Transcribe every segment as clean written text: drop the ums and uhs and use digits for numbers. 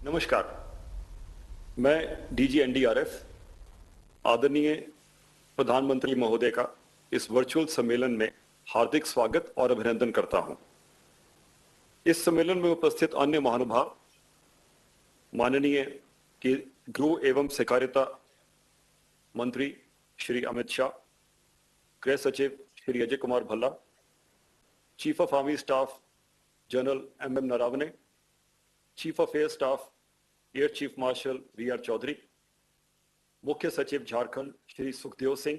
नमस्कार, मैं DG NDRF आदरणीय प्रधानमंत्री महोदय का इस वर्चुअल सम्मेलन में हार्दिक स्वागत और अभिनंदन करता हूं। इस सम्मेलन में उपस्थित अन्य महानुभाव, माननीय गृह एवं सहकारिता मंत्री श्री अमित शाह, गृह सचिव Shri Ajay Kumar Bhalla, chief of army staff general M Naravane, chief of air staff air chief marshal V R. Chaudhari, मुख्य सचिव झारखंड श्री सुखदेव सिंह,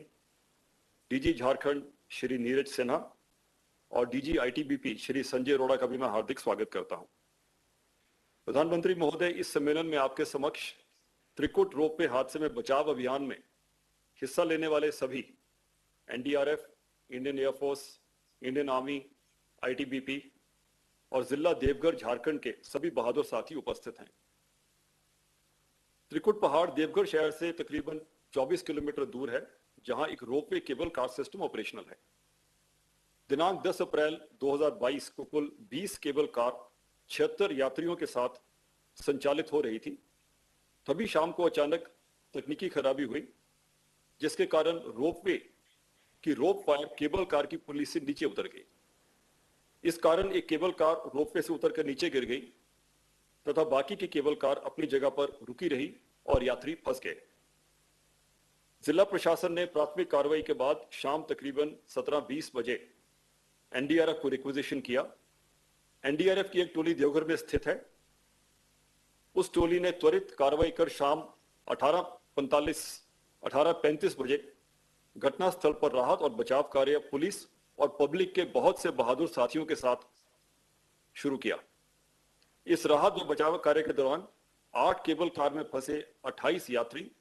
डीजी झारखंड श्री नीरज सिन्हा और डीजी आईटीबीपी श्री संजय अरोड़ा का भी मैं हार्दिक स्वागत करता हूं। प्रधानमंत्री महोदय, इस सम्मेलन में आपके समक्ष त्रिकुट रोपवे हादसे में बचाव अभियान में हिस्सा लेने वाले सभी NDRF, Indian air force, Indian army, ITBP और जिला देवघर झारखंड के सभी बहादुर साथी उपस्थित हैं। त्रिकुट पहाड़ देवघर शहर से तकरीबन 24 किलोमीटर दूर है, जहां एक ropeway cable car system operational है। दिनांक 10 अप्रैल 2022 को कुल 20 केबल कार 76 यात्रियों के साथ संचालित हो रही थी। तभी शाम को अचानक तकनीकी खराबी हुई, जिसके कारण रोपवे की रोप वायर केबल कार की पुली से नीचे उतर गई। इस कारण एक केबल कार रोपवे से उतरकर नीचे गिर गई तथा बाकी की केबल कार अपनी जगह पर रुकी रही और यात्री फंस गए। जिला प्रशासन ने प्राथमिक कार्रवाई के बाद शाम तकरीबन 17:20 बजे एनडीआरएफ को रिक्विजिशन किया। एनडीआरएफ की एक टोली देवघर में स्थित है। उस टोली ने त्वरित कार्रवाई कर शाम 18:35 बजे घटनास्थल पर राहत और बचाव कार्य पुलिस और पब्लिक के बहुत से बहादुर साथियों के साथ शुरू किया। इस राहत और बचाव कार्य के दौरान 8 केबल कार में फंसे 28 यात्री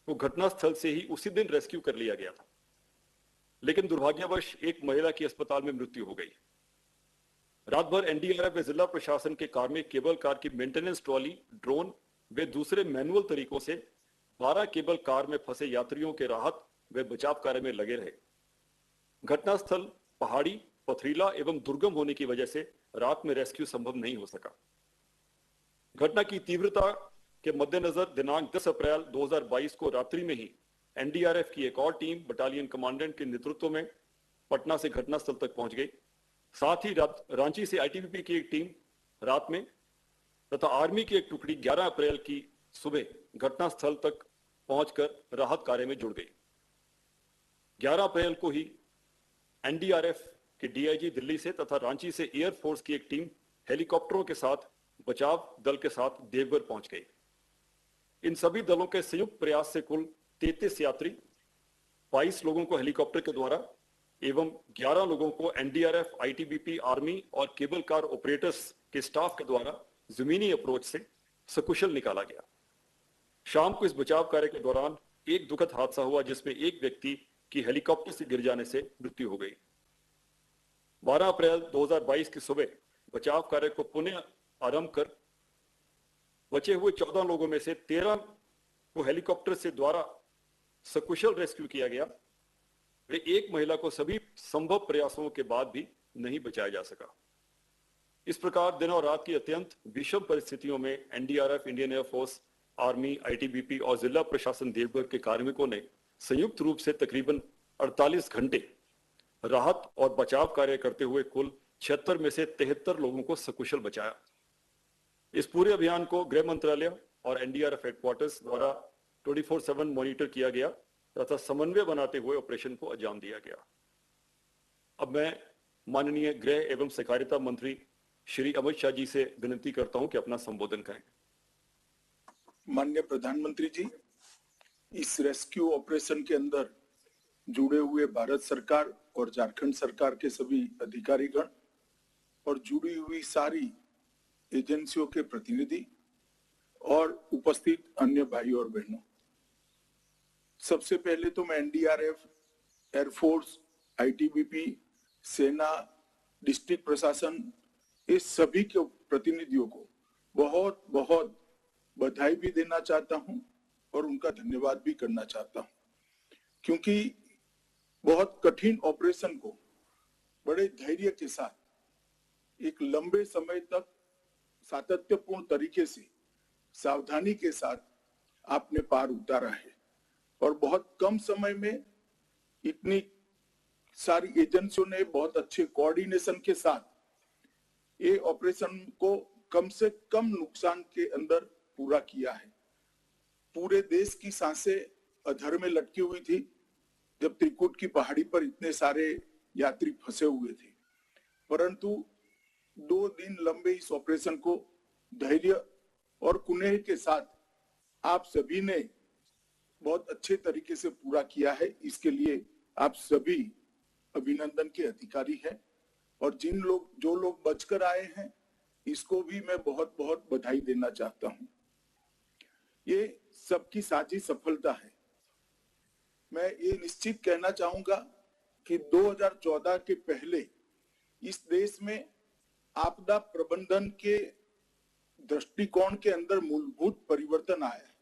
को घटनास्थल से ही उसी दिन रेस्क्यू कर लिया गया था, लेकिन दुर्भाग्यवश एक महिला की अस्पताल में मृत्यु हो गई। रात भर एनडीआरएफ व जिला प्रशासन के कार्मिक केबल कार की मेंटेनेंस ट्रॉली, ड्रोन व दूसरे मैनुअल तरीकों से 12 केबल कार में फंसे यात्रियों के राहत व बचाव कार्य में लगे रहे। घटनास्थल पहाड़ी, पथरीला एवं दुर्गम होने की वजह से रात में रेस्क्यू संभव नहीं हो सका। घटना की तीव्रता के मद्देनजर दिनांक 10 अप्रैल 2022 को रात्रि में ही एनडीआरएफ की एक और टीम बटालियन कमांडेंट के नेतृत्व में पटना से घटनास्थल तक पहुंच गई। साथ ही रांची से आईटीबीपी की एक टीम रात में तथा आर्मी की एक टुकड़ी 11 अप्रैल की सुबह घटनास्थल तक पहुंचकर राहत कार्य में जुड़ गई। 11 अप्रैल को ही एनडीआरएफ के डीआईजी दिल्ली से तथा रांची से एयरफोर्स की एक टीम हेलीकॉप्टरों के साथ बचाव दल के साथ देवघर पहुंच गई। इन सभी दलों के संयुक्त प्रयास से कुल 33 यात्री, 22 लोगों को हेलीकॉप्टर के द्वारा एवं 11 लोगों को एनडीआरएफ, आईटीबीपी, आर्मी और केबल कार ऑपरेटर्स के स्टाफ के द्वारा जमीनी अप्रोच से सकुशल निकाला गया। शाम को इस बचाव कार्य के दौरान एक दुखद हादसा हुआ, जिसमें एक व्यक्ति की हेलीकॉप्टर से गिर जाने से मृत्यु हो गई। 12 अप्रैल 2022 की सुबह बचाव कार्य को पुनः आरंभ कर बचे हुए 14 लोगों में से 13 को हेलीकॉप्टर से द्वारा सकुशल रेस्क्यू किया गया। वे एक महिला को सभी संभव प्रयासों के बाद भी नहीं बचाया जा सका। इस प्रकार दिन और रात की अत्यंत विषम परिस्थितियों में NDRF, Indian air force, army, ITBP और जिला प्रशासन देवघर के कार्मिकों ने संयुक्त रूप से तकरीबन 48 घंटे राहत और बचाव कार्य करते हुए कुल 76 में से 73 लोगों को सकुशल बचाया। इस पूरे अभियान को गृह मंत्रालय और एनडीआरएफ हेडक्वार्टर्स द्वारा 24/7 मॉनिटर किया गया तथा समन्वय बनाते हुए ऑपरेशन को अंजाम दिया गया। अब मैं माननीय गृह एवं सहकारिता मंत्री श्री अमित शाह जी से विनती करता हूं कि अपना संबोधन करें। माननीय प्रधानमंत्री जी, इस रेस्क्यू ऑपरेशन के अंदर जुड़े हुए भारत सरकार और झारखंड सरकार के सभी अधिकारीगण और जुड़ी हुई सारी एजेंसियों के प्रतिनिधि और उपस्थित अन्य भाई और बहनों, सबसे पहले तो मैं एनडीआरएफ, एयरफोर्स, आईटीबीपी, सेना, डिस्ट्रिक्ट प्रशासन, इस सभी के प्रतिनिधियों को बहुत बहुत बधाई भी देना चाहता हूं और उनका धन्यवाद भी करना चाहता हूं, क्योंकि बहुत कठिन ऑपरेशन को बड़े धैर्य के साथ एक लंबे समय तक सातत्यपूर्ण तरीके से सावधानी के साथ आपने पार उतारा है और बहुत कम समय में इतनी सारी एजेंसियों ने बहुत अच्छे कोऑर्डिनेशन के साथ ये ऑपरेशन को कम से कम नुकसान के अंदर पूरा किया है। पूरे देश की सांसें अधर में लटकी हुई थी जब त्रिकुट की पहाड़ी पर इतने सारे यात्री फंसे हुए थे, परंतु 2 दिन लंबे इस ऑपरेशन को धैर्य और कुनेह के साथ आप सभी ने बहुत अच्छे तरीके से पूरा किया है। इसके लिए आप सभी अभिनंदन के अधिकारी हैं और जो लोग बचकर आए हैं इसको भी मैं बहुत बहुत बधाई देना चाहता हूं। ये सबकी साझी सफलता है। मैं ये निश्चित कहना चाहूंगा कि 2014 के पहले इस देश में आपदा प्रबंधन के दृष्टिकोण के अंदर मूलभूत परिवर्तन आया है।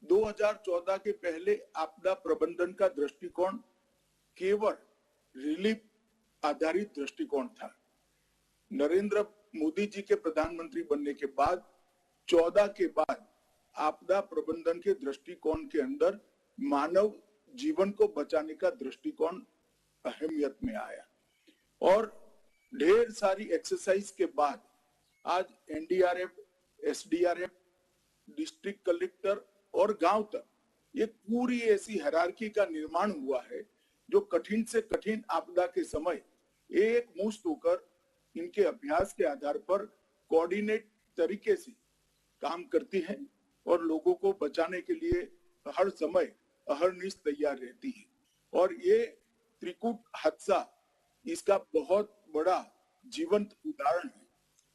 2014 के पहले आपदा प्रबंधन का दृष्टिकोण केवल रिलीफ आधारित दृष्टिकोण था। नरेंद्र मोदी जी के प्रधानमंत्री बनने के बाद 14 के बाद आपदा प्रबंधन के दृष्टिकोण के अंदर मानव जीवन को बचाने का दृष्टिकोण अहमियत में आया और ढेर सारी एक्सरसाइज के बाद आज एनडीआरएफ, एसडीआरएफ, डिस्ट्रिक्ट कलेक्टर और गांव तक एक पूरी ऐसी हायरार्की का निर्माण हुआ है जो कठिन से कठिन आपदा के समय एक मुश्त होकर इनके अभ्यास के आधार पर कोऑर्डिनेट तरीके से काम करती है और लोगों को बचाने के लिए हर समय अहरनिश तैयार रहती है। और ये त्रिकुट हादसा इसका बहुत बड़ा जीवंत उदाहरण है।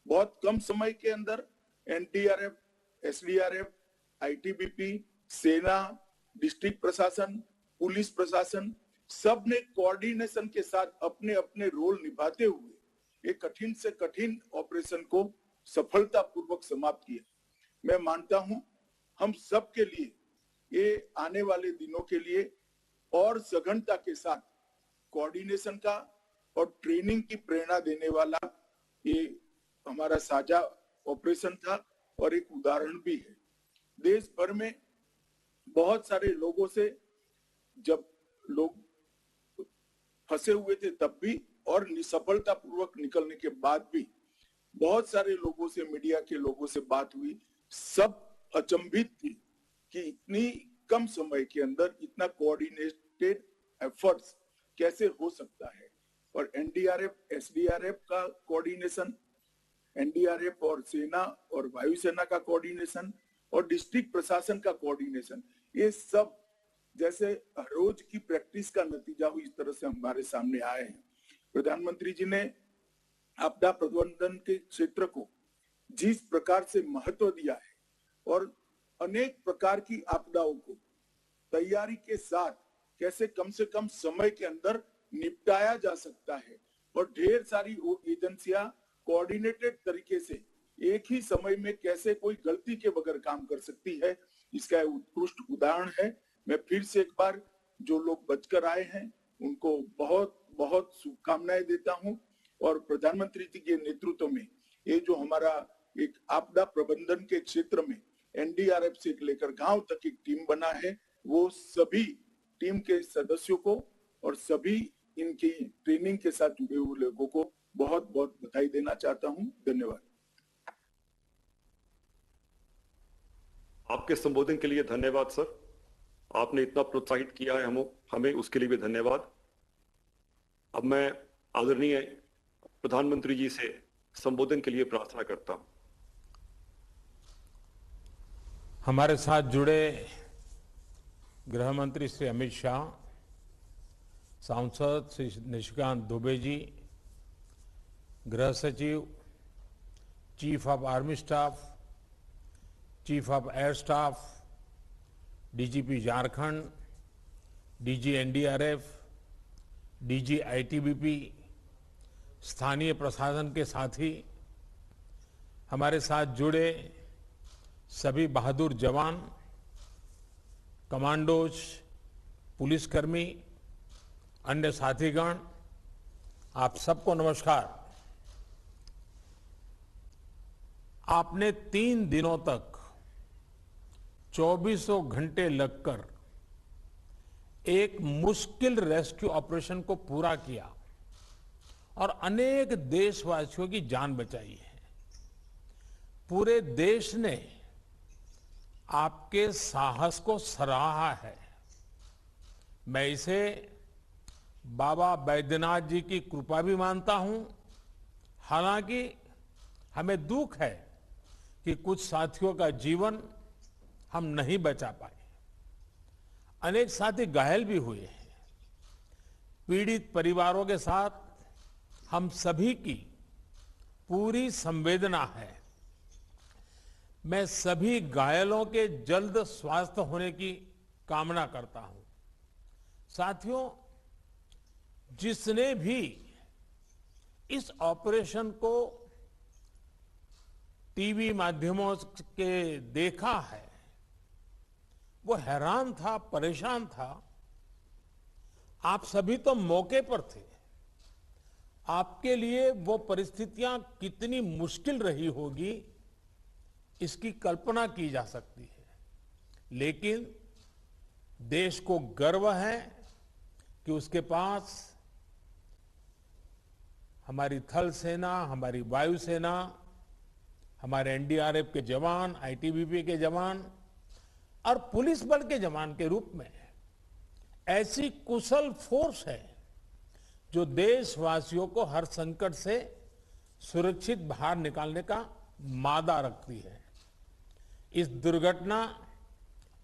बहुत कम समय के अंदर एनडीआरएफ, एसडीआरएफ, आईटीबीपी, सेना, डिस्ट्रिक्ट प्रशासन, पुलिस प्रशासन सब ने कोऑर्डिनेशन के साथ अपने अपने रोल निभाते हुए एक कठिन से कठिन ऑपरेशन को सफलतापूर्वक समाप्त किया। मैं मानता हूं हम सब के लिए ये आने वाले दिनों के लिए और सघनता के साथ कोऑर्डिनेशन का और ट्रेनिंग की प्रेरणा देने वाला ये हमारा साझा ऑपरेशन था और एक उदाहरण भी है। देश भर में बहुत सारे लोगों से जब लोग फंसे हुए थे तब भी और सफलता पूर्वक निकलने के बाद भी बहुत सारे लोगों से, मीडिया के लोगों से बात हुई। सब अचंभित थी कि इतनी कम समय के अंदर इतना कोऑर्डिनेटेड एफर्ट्स कैसे हो सकता है। और एनडीआरएफ, एसडीआरएफ का कोऑर्डिनेशन, एनडीआरएफ और सेना और वायुसेना का कोऑर्डिनेशन और डिस्ट्रिक्ट प्रशासन का कोऑर्डिनेशन, ये सब जैसे रोज की प्रैक्टिस का नतीजा हुई इस तरह से हमारे सामने आए हैं। प्रधानमंत्री जी ने आपदा प्रबंधन के क्षेत्र को जिस प्रकार से महत्व दिया है और अनेक प्रकार की आपदाओं को तैयारी के साथ कैसे कम से कम समय के अंदर निपटाया जा सकता है और ढेर सारी एजेंसियां कोऑर्डिनेटेड तरीके से एक ही समय में कैसे कोई गलती के बगैर काम कर सकती है, इसका उत्कृष्ट उदाहरण है। मैं फिर से एक बार जो लोग बचकर आए हैं उनको बहुत बहुत शुभकामनाएं देता हूं और प्रधानमंत्री जी के नेतृत्व में ये जो हमारा एक आपदा प्रबंधन के क्षेत्र में एनडीआरएफ से लेकर गांव तक एक टीम बना है, वो सभी टीम के सदस्यों को और सभी इनकी ट्रेनिंग के साथ जुड़े हुए लोगों को बहुत बहुत बधाई देना चाहता हूं। धन्यवाद। आपके संबोधन के लिए धन्यवाद सर। आपने इतना प्रोत्साहित किया है हमें उसके लिए भी धन्यवाद। अब मैं आदरणीय प्रधानमंत्री जी से संबोधन के लिए प्रार्थना करता हूं। हमारे साथ जुड़े गृह मंत्री श्री अमित शाह, सांसद श्री निशिकांत दुबे जी, गृह सचिव, chief of army staff, chief of air staff, DGP Jharkhand, DG NDRF, DG ITBP, स्थानीय प्रशासन के साथी, हमारे साथ जुड़े सभी बहादुर जवान, कमांडोज, पुलिसकर्मी, अन्य साथीगण, आप सबको नमस्कार। आपने 3 दिनों तक 24 घंटे लगकर एक मुश्किल रेस्क्यू ऑपरेशन को पूरा किया और अनेक देशवासियों की जान बचाई है। पूरे देश ने आपके साहस को सराहा है। मैं इसे बाबा बैद्यनाथ जी की कृपा भी मानता हूं। हालांकि हमें दुख है कि कुछ साथियों का जीवन हम नहीं बचा पाए। अनेक साथी घायल भी हुए हैं। पीड़ित परिवारों के साथ हम सभी की पूरी संवेदना है। मैं सभी घायलों के जल्द स्वास्थ्य होने की कामना करता हूं। साथियों, जिसने भी इस ऑपरेशन को टीवी माध्यमों के देखा है, वो हैरान था, परेशान था। आप सभी तो मौके पर थे। आपके लिए वो परिस्थितियां कितनी मुश्किल रही होगी, इसकी कल्पना की जा सकती है। लेकिन देश को गर्व है कि उसके पास हमारी थल सेना, हमारी वायुसेना, हमारे एनडीआरएफ के जवान, आईटीबीपी के जवान और पुलिस बल के जवान के रूप में ऐसी कुशल फोर्स है जो देशवासियों को हर संकट से सुरक्षित बाहर निकालने का मादा रखती है। इस दुर्घटना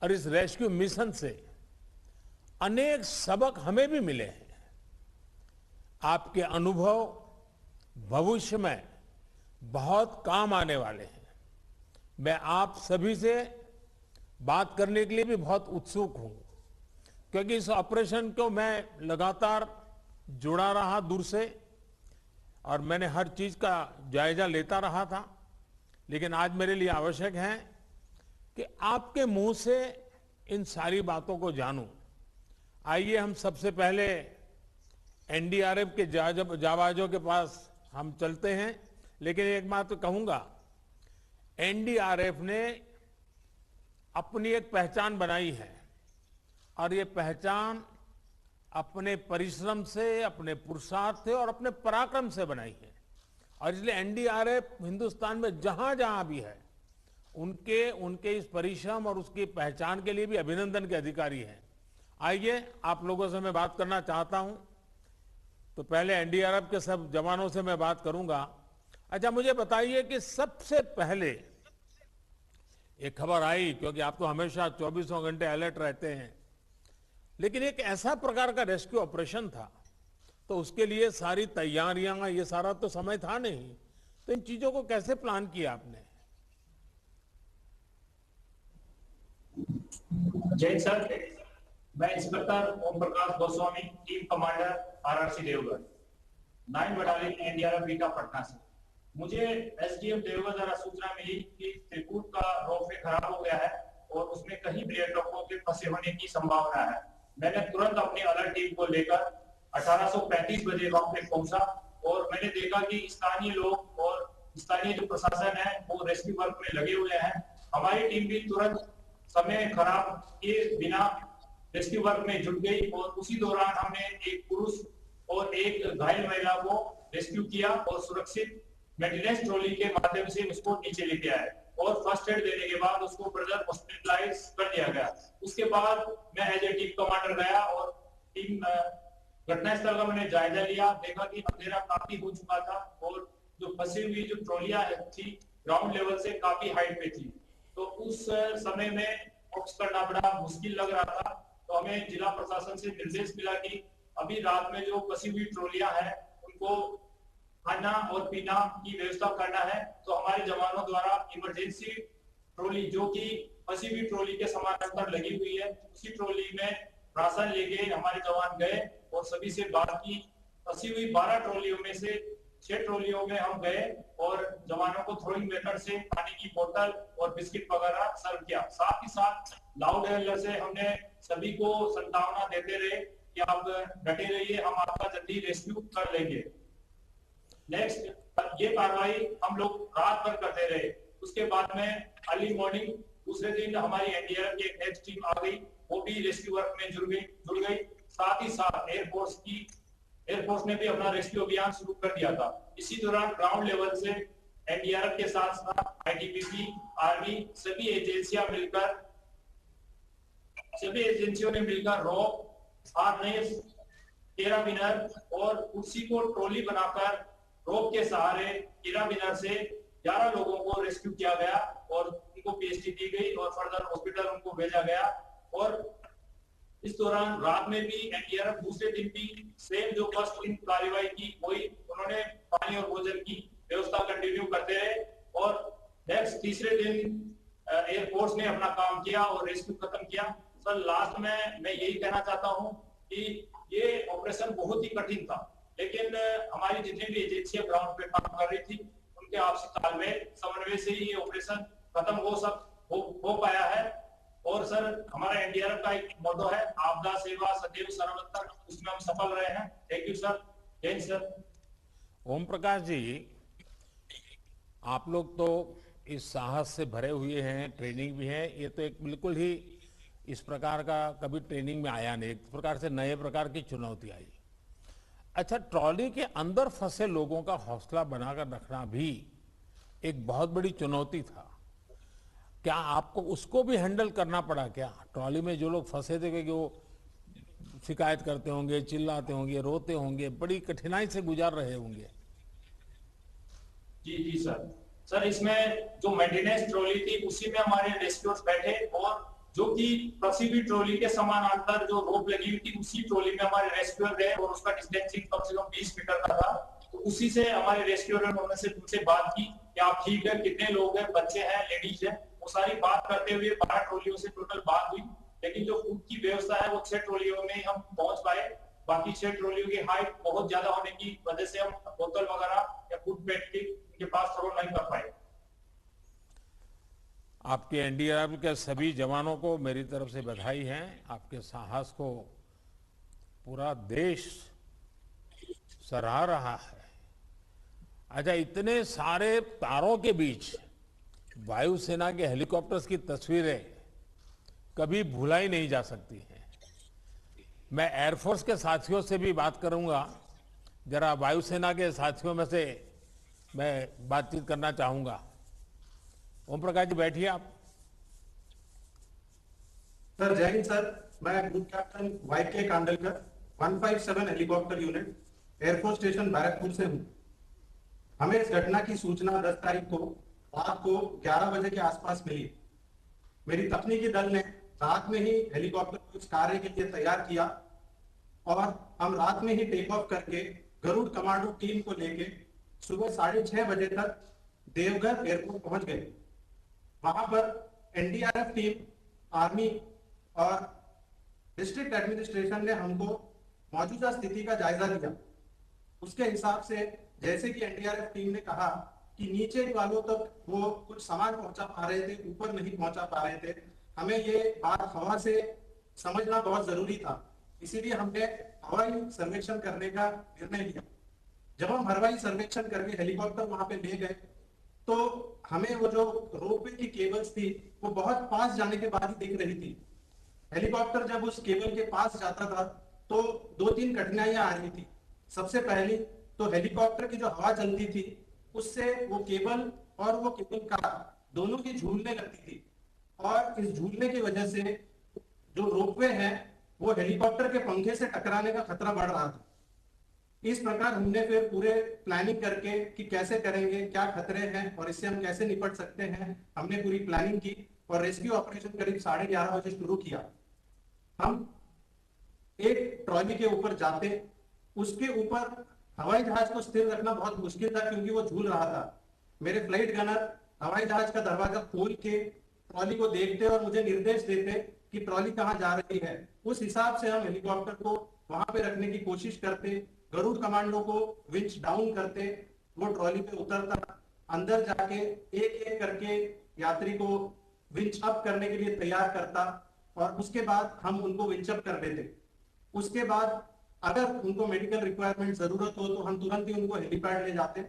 और इस रेस्क्यू मिशन से अनेक सबक हमें भी मिले हैं। आपके अनुभव भविष्य में बहुत काम आने वाले हैं। मैं आप सभी से बात करने के लिए भी बहुत उत्सुक हूं, क्योंकि इस ऑपरेशन को मैं लगातार जुड़ा रहा दूर से और मैंने हर चीज का जायजा लेता रहा था। लेकिन आज मेरे लिए आवश्यक है कि आपके मुंह से इन सारी बातों को जानूं। आइए हम सबसे पहले एनडीआरएफ के जाबाजों के पास हम चलते हैं। लेकिन एक बात तो कहूंगा, एनडीआरएफ ने अपनी एक पहचान बनाई है और ये पहचान अपने परिश्रम से, अपने पुरुषार्थ से और अपने पराक्रम से बनाई है। और इसलिए एनडीआरएफ हिंदुस्तान में जहां जहां भी है, उनके इस परिश्रम और उसकी पहचान के लिए भी अभिनंदन के अधिकारी हैं। आइए आप लोगों से मैं बात करना चाहता हूं। तो पहले एनडीआरएफ के सब जवानों से मैं बात करूंगा। अच्छा, मुझे बताइए कि सबसे पहले एक खबर आई, क्योंकि आप तो हमेशा 24 घंटे अलर्ट रहते हैं, लेकिन एक ऐसा प्रकार का रेस्क्यू ऑपरेशन था, तो उसके लिए सारी तैयारियां, ये सारा तो समय था नहीं। तो इन चीजों को कैसे प्लान किया आपने? जय सर, मैं inspector Om Prakash Goswami, team commander RRC Deogarh, 9 battalion NDRF Bihta Patna से। मुझे एसडीएम देवगढ़ द्वारा सूचना मिली कि त्रिकूट का रोपवे खराब हो गया है और उसमें कहीं पर्यटकों के फंसे होने की संभावना है। मैंने तुरंत अपनी अलर्ट टीम को लेकर 1835 बजे वहां पे पहुंचा और मैंने देखा कि स्थानीय लोग और स्थानीय जो प्रशासन है वो रेस्क्यू वर्क में लगे हुए हैं। हमारी टीम भी तुरंत समय खराब किए बिना रेस्क्यू वर्क में जुट गई और उसी दौरान हमने एक पुरुष और एक घायल महिला को रेस्क्यू किया और सुरक्षित मेंटेनेंस ट्रॉली के माध्यम से उसको नीचे लेके आए और फर्स्ट एड देने के बाद उसको फर्दर हॉस्पिटलाइज कर दिया गया। उसके बाद मैं एज ए टीम कमांडर गया और टीम घटनास्थल का मैंने जायजा लिया। देखा कि अंधेरा काफी हो चुका था और जो फंसी हुई जो ट्रॉलियां थी ग्राउंड लेवल से काफी हाइट पे थी, तो उस समय में ऑप्स करना बड़ा मुश्किल लग रहा था। तो हमें जिला प्रशासन से निर्देश मिला कि अभी रात में जो फंसी हुई ट्रॉलियां हैं उनको खाना और पीना की व्यवस्था करना है। तो हमारे जवानों द्वारा इमरजेंसी ट्रॉली, जो कि फंसी हुई ट्रॉली के समानांतर लगी हुई है, उसी ट्रॉली में राशन लेके हमारे जवान गए और सभी से बात की। फंसी हुई 12 ट्रॉलियों में से 6 ट्रॉलियों में हम गए और जवानों को थ्रोइंग मेथड से पानी की बोतल और बिस्किट वगैरह सर्व किया। साथ ही साथ लाउड हेलर से हमने सभी को संतावना देते रहे कि आप डटे रहिए, हम आपका जल्दी रेस्क्यू कर लेंगे। नेक्स्ट ये कार्रवाई हम लोग रात भर करते रहे। उसके बाद में अर्ली मॉर्निंग दूसरे दिन हमारी एनडीआरएफ की एक नेक्स्ट टीम आ गई, वो भी रेस्क्यू वर्क में जुड़ गई। साथ ही साथ एयरफोर्स ने भी अपना रेस्क्यू अभियान शुरू कर दिया था। इसी दौरान ग्राउंड लेवल से एनडीआरएफ के साथ साथ आईटीबीपी, आर्मी, सभी एजेंसियों ने मिलकर रॉप, हार्नेस, कैराबिनर और कुर्सी को ट्रॉली बनाकर रोप के सहारे कैराबिनर से 11 लोगों को रेस्क्यू किया गया और उनको पीएचडी दी गई और फर्दर हॉस्पिटल उनको भेजा गया। और इस दौरान रात में भी एनडीआरएफ दूसरे दिन भी सेम जो फर्स्ट दिन कार्रवाई की वही उन्होंने पानी और भोजन की व्यवस्था कंटिन्यू करते रहे। और नेक्स्ट तीसरे दिन एयरफोर्स ने अपना काम किया और रेस्क्यू खत्म किया। सर लास्ट में मैं यही कहना चाहता हूं कि ये ऑपरेशन बहुत ही कठिन था, लेकिन हमारी जितनी भी एजेंसियां ग्राउंड पे काम कर रही थी उनके आपसी तालमेल समन्वय से ही ये ऑपरेशन खत्म हो पाया है। और सर हमारा एनडीआरएफ का एक मोटो है, आपदा सेवा सदैव सर्वत्र, उसमें हम सफल रहे हैं। Thank you sir. जय हिंद सर। ओम प्रकाश जी, आप लोग तो इस साहस से भरे हुए हैं, ट्रेनिंग भी है, ये तो एक बिल्कुल ही इस प्रकार का कभी ट्रेनिंग में आया नहीं, एक प्रकार से नए प्रकार की चुनौती आई। अच्छा, ट्रॉली के अंदर फंसे लोगों का हौसला बनाकर रखना भी एक बहुत बड़ी चुनौती था। क्या आपको उसको भी हैंडल करना पड़ा क्या? ट्रॉली में जो लोग फंसे थे कि वो शिकायत करते होंगे, चिल्लाते होंगे, रोते होंगे, बड़ी कठिनाई से गुजार रहे होंगे। जी सर इसमें जो मेंटेनेंस ट्रॉली थी उसी में हमारे रेस्क्यूअर्स बैठे और जो कि किसी भी ट्रॉली के समानांतर जो रोप लगी हुई थी उसी ट्रॉली में हमारे रेस्क्यूअर गए और उसका डिस्टेंसिंग कम से कम 20 मीटर का था। तो उसी से हमारे रेस्क्यूअर ने उनसे बात की कि आप ठीक है, कितने लोग हैं, बच्चे हैं, लेडीज हैं, वो सारी बात करते हुए 12 ट्रॉलियों से टोटल बात हुई। लेकिन जो फूड की व्यवस्था है वो 6 ट्रॉलियों में हम पहुंच पाए। बाकी 6 ट्रॉलियों की हाइट बहुत ज्यादा होने की वजह से हम बोतल वगैरह या फूड पैकेट उनके पास थ्रो नहीं कर पाए। आपके एनडीआरएफ के सभी जवानों को मेरी तरफ से बधाई है। आपके साहस को पूरा देश सराह रहा है। अच्छा, इतने सारे तारों के बीच वायुसेना के हेलीकॉप्टर्स की तस्वीरें कभी भुलाई नहीं जा सकती हैं। मैं एयरफोर्स के साथियों से भी बात करूंगा, जरा वायुसेना के साथियों में से मैं बातचीत करना चाहूंगा। ओम प्रकाश जी, बैठिए आप। सर जय हिंद सर, मैं group captain YK Kandalkar 157 helicopter unit air force station Barrackpore से हूँ। हमें इस घटना की सूचना 10 तारीख को रात को 11 बजे के आसपास मिली। मेरी तकनीकी दल ने रात में ही हेलीकॉप्टर को इस कार्य के लिए तैयार किया और हम रात में ही टेक ऑफ करके गरुड़ कमांडो टीम को लेके सुबह 6:30 बजे तक देवघर एयरपोर्ट पहुंच गए। वहां पर एनडीआरएफ टीम, आर्मी और डिस्ट्रिक्ट एडमिनिस्ट्रेशन ने हमको मौजूदा स्थिति का जायजा लिया। उसके हिसाब से जैसे कि एनडीआरएफ टीम ने कहा कि नीचे वालों तक वो कुछ सामान पहुंचा पा रहे थे, ऊपर नहीं पहुंचा पा रहे थे। हमें ये बात हवा से समझना बहुत जरूरी था, इसीलिए हमने हवाई सर्वेक्षण करने का निर्णय लिया। जब हम हवाई सर्वेक्षण करके हेलीकॉप्टर वहां पे ले गए तो हमें वो जो रोपवे की केबल्स थी वो बहुत पास जाने के बाद ही दिख रही थी। हेलीकॉप्टर जब उस केबल के पास जाता था तो 2-3 कठिनाइयां आ रही थी। सबसे पहली तो हेलीकॉप्टर की जो हवा चलती थी उससे वो केबल और वो केबल कार दोनों की झूलने लगती थी और इस झूलने की वजह से जो रोपवे है वो हेलीकॉप्टर के पंखे से टकराने का खतरा बढ़ रहा था। इस प्रकार हमने फिर पूरे प्लानिंग करके कि कैसे करेंगे, क्या खतरे हैं और इससे हम कैसे निपट सकते हैं, हमने पूरी प्लानिंग की और रेस्क्यू ऑपरेशन करीब 11:30 बजे शुरू किया। हम एक ट्रॉली के ऊपर जाते, उसके ऊपर हवाई जहाज को स्थिर रखना बहुत मुश्किल था क्योंकि वो झूल रहा था। मेरे फ्लाइट गनर हवाई जहाज का दरवाजा खोल के ट्रॉली को देखते और मुझे निर्देश देते कि ट्रॉली कहाँ जा रही है। उस हिसाब से हम हेलीकॉप्टर को वहां पे रखने की कोशिश करते। गरुड़ कमांडो को विंच डाउन करते, वो ट्रॉली पे उतरता, अंदर जाके एक एक करके यात्री को विंच अप करने के लिए तैयार करता और उसके बाद हम उनको विंच अप कर देते। उसके बाद अगर उनको मेडिकल रिक्वायरमेंट जरूरत हो तो हम तुरंत ही उनको हेलीपैड ले जाते,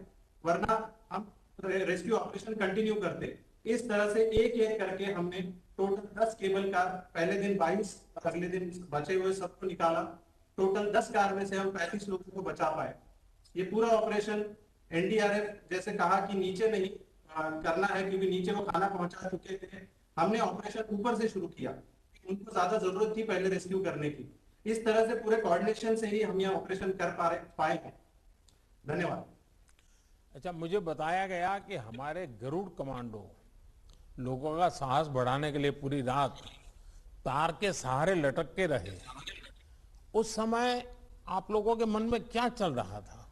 वरना हम रेस्क्यू ऑपरेशन कंटिन्यू करते। इस तरह से एक एक करके हमने टोटल 10 केबल कार, पहले दिन 22, अगले दिन बचे हुए सबको निकाला। टोटल 10 कार में से हम 35 लोगों को बचा पाए। ये पूरा ऑपरेशन एनडीआरएफ जैसे कहा कि नीचे नहीं करना है, क्योंकि नीचे वो खाना पहुंचा चुके थे। हमने ऑपरेशन ऊपर से शुरू किया, उनको ज्यादा जरूरत थी पहले रेस्क्यू करने की। इस तरह से पूरे कोऑर्डिनेशन से ही हम यह ऑपरेशन कर पाए हैं। धन्यवाद। अच्छा, मुझे बताया गया कि हमारे गरुड़ कमांडो लोगों का साहस बढ़ाने के लिए पूरी रात तार के सहारे लटक के रहे। उस समय आप लोगों के मन में क्या चल रहा था?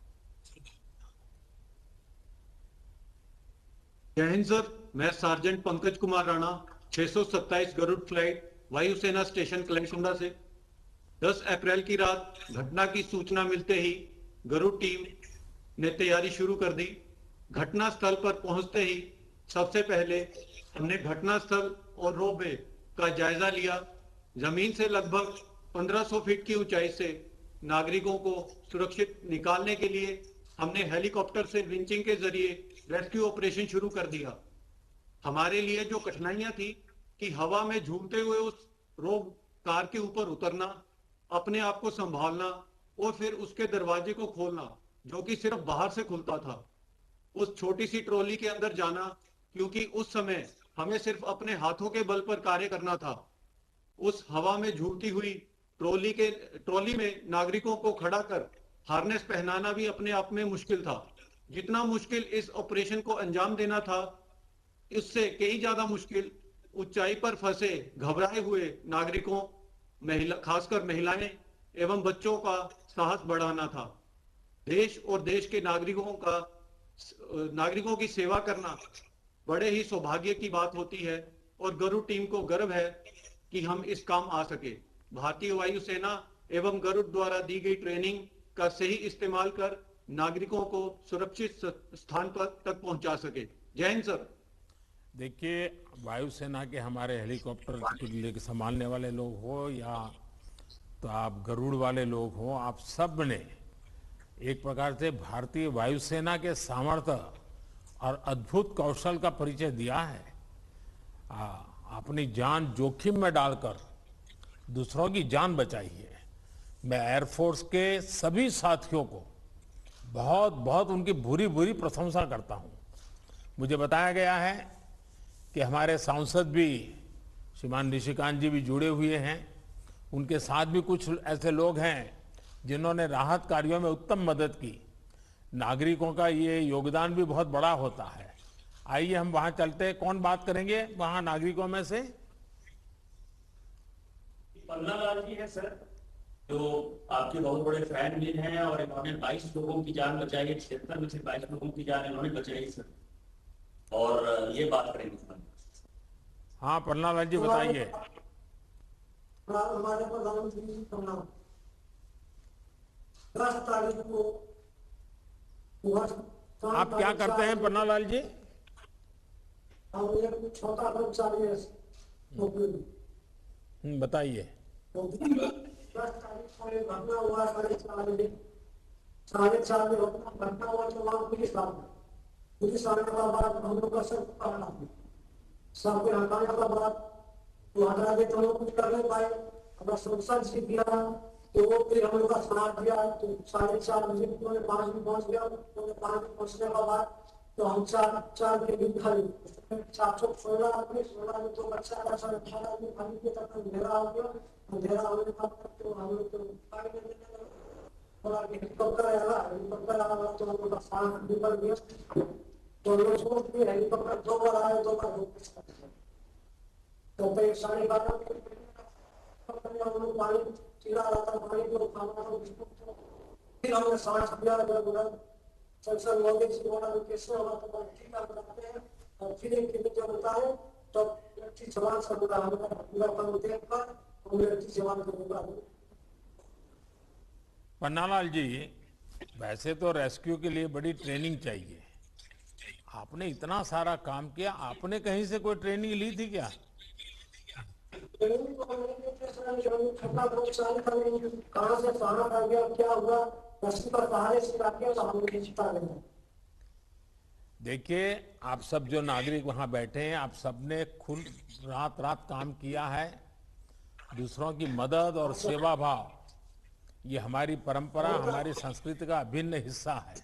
जय हिंद सर, मैं सार्जेंट पंकज कुमार राणा, 627 गरुड़ फ्लाइट, वायुसेना स्टेशन कलेक्शुंडा से। 10 अप्रैल की रात घटना की सूचना मिलते ही गरुड़ टीम ने तैयारी शुरू कर दी। घटना स्थल पर पहुंचते ही सबसे पहले हमने घटना स्थल और रोपवे का जायजा लिया। जमीन से लगभग 1500 फीट की ऊंचाई से नागरिकों को सुरक्षित निकालने के लिए हमने हेलीकॉप्टर से विंचिंग के जरिए रेस्क्यू ऑपरेशन शुरू कर दिया। हमारे लिए जो कठिनाइयां थी कि हवा में झूमते हुए उस रोप कार के ऊपर उतरना, अपने आप को संभालना और फिर उसके दरवाजे को खोलना जो कि सिर्फ बाहर से खुलता था, उस छोटी सी ट्रॉली के अंदर जाना, क्योंकि उस समय हमें सिर्फ अपने हाथों के बल पर कार्य करना था। उस हवा में झूमती हुई ट्रॉली में नागरिकों को खड़ा कर हार्नेस पहनाना भी अपने आप में मुश्किल था। जितना मुश्किल इस ऑपरेशन को अंजाम देना था, इससे कई ज्यादा मुश्किल ऊंचाई पर फंसे घबराए हुए नागरिकों, खासकर महिलाएं एवं बच्चों का साहस बढ़ाना था। देश और देश के नागरिकों की सेवा करना बड़े ही सौभाग्य की बात होती है और गरुड़ टीम को गर्व है कि हम इस काम आ सके। भारतीय वायुसेना एवं गरुड़ द्वारा दी गई ट्रेनिंग का सही इस्तेमाल कर नागरिकों को सुरक्षित स्थान पर तक पहुंचा सके। जय हिंद सर। देखिए, वायुसेना के हमारे हेलीकॉप्टर लेके संभालने वाले लोग हो या तो आप गरुड़ वाले लोग हो, आप सब ने एक प्रकार से भारतीय वायुसेना के सामर्थ्य और अद्भुत कौशल का परिचय दिया है। अपनी जान जोखिम में डालकर दूसरों की जान बचाई है। मैं एयरफोर्स के सभी साथियों को बहुत बहुत उनकी भूरी भूरी प्रशंसा करता हूं। मुझे बताया गया है कि हमारे सांसद भी श्रीमान निशिकांत जी भी जुड़े हुए हैं। उनके साथ भी कुछ ऐसे लोग हैं जिन्होंने राहत कार्यों में उत्तम मदद की। नागरिकों का ये योगदान भी बहुत बड़ा होता है। आइए हम वहां चलते हैं। कौन बात करेंगे वहां नागरिकों में से? पन्ना लाल जी है सर, जो आपके बहुत बड़े फैन भी हैं और इन्होंने 22 लोगों की जान बचाई है। 76 में से 22 लोगों की जान इन्होंने बचाई सर, और ये बात करेंगे सर। हाँ पन्ना लाल जी बताइए। हमारे प्रधानमंत्री जी का 10 तारीख को आप क्या करते हैं पन्ना लाल जी? हम एक छोटा कर्मचारी है बताइए। तो 10 तारीख को एक घटना हुआ, 4:30 घटना हुआ। तो वहाँ पुलिस आने के बाद हम लोग का सबके हटाने के बाद तो हटा के तो लोग कुछ कर नहीं पाए। अपना सुरक्षा सीख दिया तो वो फिर हम लोग का साथ दिया। तो 4:30 बजे 5 में पहुंच गया। 5 में पहुंचने के बाद तो हम 4 के दिन खाली 416 आदमी, 16 में तो बच्चा का 18 आदमी खाली के तक अंधेरा हो गया। अंधेरा होने के बाद तो हम लोग तो थोड़ा हेलीकॉप्टर आया तो हम लोग का साथ निकल गया। तो लोग सोच के हेलीकॉप्टर 2 बार आया, 2 बार तो फिर 12:30 हम लोग पानी चिरा रहा था, पानी को खाना था। फिर हमने सांस लिया, संसद मोदी जी वाला कैसे होगा तो ठीक है बताते हैं। और फिर एक जब होता है तो व्यक्ति जवान सब पूरा काम देख कर व्यक्ति जवान करूंगा। पन्नालाल जी, वैसे तो रेस्क्यू के लिए बड़ी ट्रेनिंग चाहिए। आपने इतना सारा काम किया, आपने कहीं से कोई ट्रेनिंग ली थी क्या? कहाँ से सारा कर गया, क्या हुआ, रस्सी पर सहारे से रख गया तो हम लोग खींचता गया। देखिए, आप सब जो नागरिक वहां बैठे हैं, आप सबने खुद रात रात काम किया है। दूसरों की मदद और सेवा भाव, ये हमारी परंपरा, हमारी संस्कृति का अभिन्न हिस्सा है।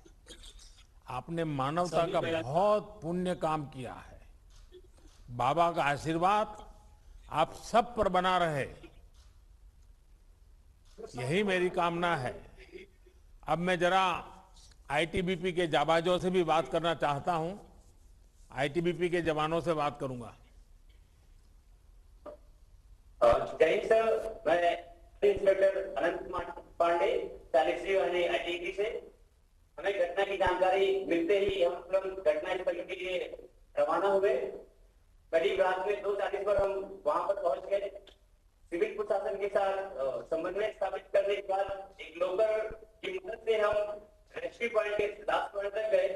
आपने मानवता का बहुत पुण्य काम किया है। बाबा का आशीर्वाद आप सब पर बना रहे, यही मेरी कामना है। अब मैं जरा आईटीबीपी के जाबाजों से भी बात करना चाहता हूं। आईटीबीपी के जवानों से बात करूंगा। जय हिंद सर, मैं इंस्पेक्टर अनंत कुमार पांडे, चालीसवीं वाहिनी आईटीबीपी से। हमें घटना की जानकारी मिलते ही हम लोग घटनास्थल के लिए रवाना हुए। करीब रात में 2:40 पर हम वहां पर पहुंच गए। सिविल प्रशासन के साथ समन्वय स्थापित करने के बाद एक लोकल की मदद से हम रेस्क्यू पॉइंट के लास्ट पॉइंट तक गए।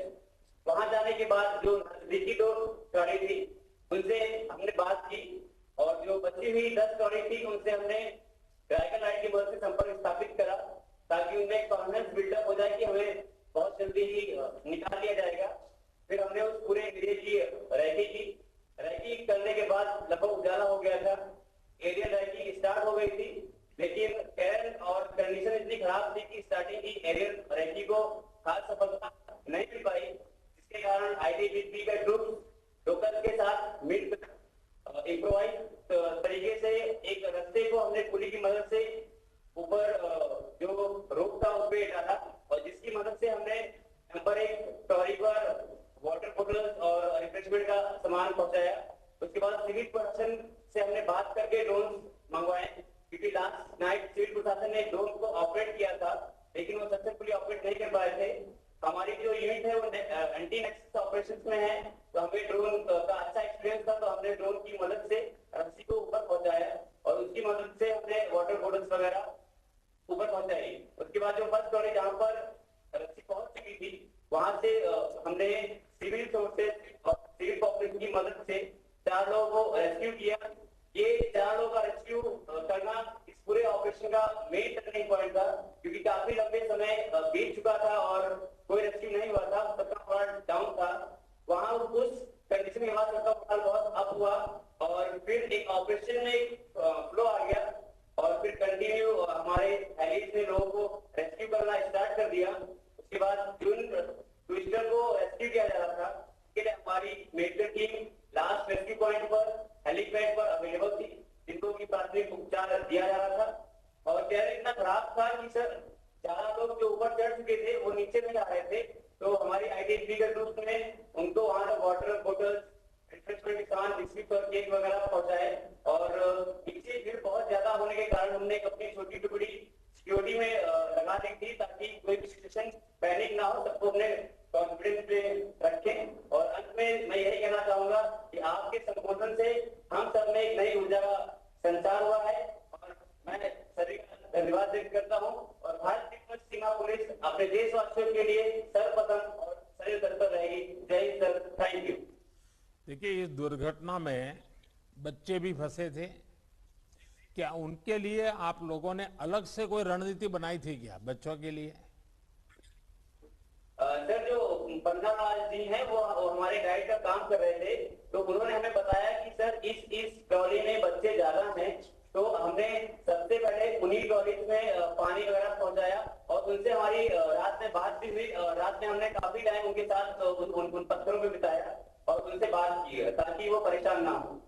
वहां जाने के बाद जो नजदीकी 2 गाड़ी थी उनसे हमने बात की और जो बची हुई 10 गाड़ी थी उनसे हमने ड्रैगन लाइट की मदद से संपर्क स्थापित करा ताकि उनमें कॉन्फिडेंस बिल्डअप हो जाए कि हमें बहुत जल्दी ही निकाल लिया जाएगा। फिर हमने उस पूरे एरिया की रैकी करने के बाद लगभग उजाला हो गया था। एरिया रैकी स्टार्ट हो गई थी, लेकिन कैरन और कंडीशन इतनी खराब थी कि स्टार्टिंग की एरिया रैकी को खास सफलता नहीं मिल पाई, जिसके कारण आईटीबीपी का ग्रुप लोकल के साथ मिलकर इम्प्रोवाइज तरीके से एक रास्ते को हमने पुली की मदद से ऊपर जो रोप था उस पे डाला और जिसकी मदद से हमने नंबर 1 टॉरी पर वाटर बोतल और रिफ्रेशमेंट का सामान पहुंचाया। उसके बाद सिविल प्रशासन से हमने बात करके ड्रोन मंगवाए, क्योंकि लास्ट नाइट सिविल प्रशासन ने ड्रोन को ऑपरेट किया था लेकिन वो सक्सेसफुली ऑपरेट नहीं कर पाए थे। हमारी जो यूनिट है वो एंटी नेक्सस ऑपरेशंस में है, तो हमें ड्रोन का अच्छा एक्सपीरियंस था, तो हमने ड्रोन की मदद से रस्सी को ऊपर पहुंचाया और उसकी मदद से हमने वाटर बोतल्स वगैरह ऊपर पहुंचाई। उसके बाद जो फर्स्ट टॉरी जहां पर रस्सी पहुंच चुकी थी वहां से हमने सिविल सोर्सेज और सिविल कॉर्पोरेशन की मदद से 4 लोगों को रेस्क्यू किया। ये 4 लोगों का रेस्क्यू करना इस पूरे ऑपरेशन का मेन टर्निंग पॉइंट था, क्योंकि काफी लंबे समय बीत चुका था और कोई रेस्क्यू नहीं हुआ था, सबका मोरल डाउन था। वहां उस कंडीशन में हमारा सबका मोरल बहुत अप हुआ और फिर एक ऑपरेशन में फ्लो आ गया और फिर कंटिन्यू हमारे एलिट्स ने लोगों को रेस्क्यू करना स्टार्ट कर दिया। उसके बाद जिन ट्विस्टर को रेस्क्यू किया जा रहा था उसके लिए हमारी medical team last rescue point पर हेलीपैड पर अवेलेबल थी, जिनको की प्राथमिक उपचार दिया जा रहा था। और कैर इतना खराब था कि सर 4 लोग जो ऊपर चढ़ चुके थे वो नीचे नहीं आ रहे थे, तो हमारी आईटीबीपी के ग्रुप ने उनको वहां तक वाटर बोतल रिफ्रेशमेंट के सामान बिस्किट और केक वगैरह पहुंचाए। और नीचे भीड़ बहुत ज्यादा होने के कारण हमने अपनी छोटी टुकड़ी सिक्योरिटी में लगा दी थी ताकि कोई भी सिचुएशन पैनिक ना हो, सबको अपने कॉन्फिडेंस पे रखें। और अंत में मैं यही कहना चाहूंगा कि आपके संबोधन से हम सब में एक नई ऊर्जा का संचार हुआ है और मैं सभी का धन्यवाद व्यक्त करता हूँ। और भारतीय तिब्बत सीमा पुलिस अपने देशवासियों के लिए सर्वप्रथम और सदैव तत्पर रहेगी। जय हिंद सर, थैंक यू। देखिए, इस दुर्घटना में बच्चे भी फंसे थे। क्या उनके लिए आप लोगों ने अलग से कोई रणनीति बनाई थी क्या बच्चों के लिए? सर, जो पंडा जी हैं वो हमारे गाइड का काम कर रहे थे, तो उन्होंने हमें बताया कि सर इस ट्रॉली में बच्चे ज्यादा हैं, तो हमने सबसे पहले उन्हीं ट्रॉलीज में पानी वगैरह पहुंचाया और उनसे हमारी रात में बात भी हुई। रात में हमने काफी टाइम उनके साथ उन पत्थरों पे बिताया और उनसे बात की ताकि वो परेशान ना हो।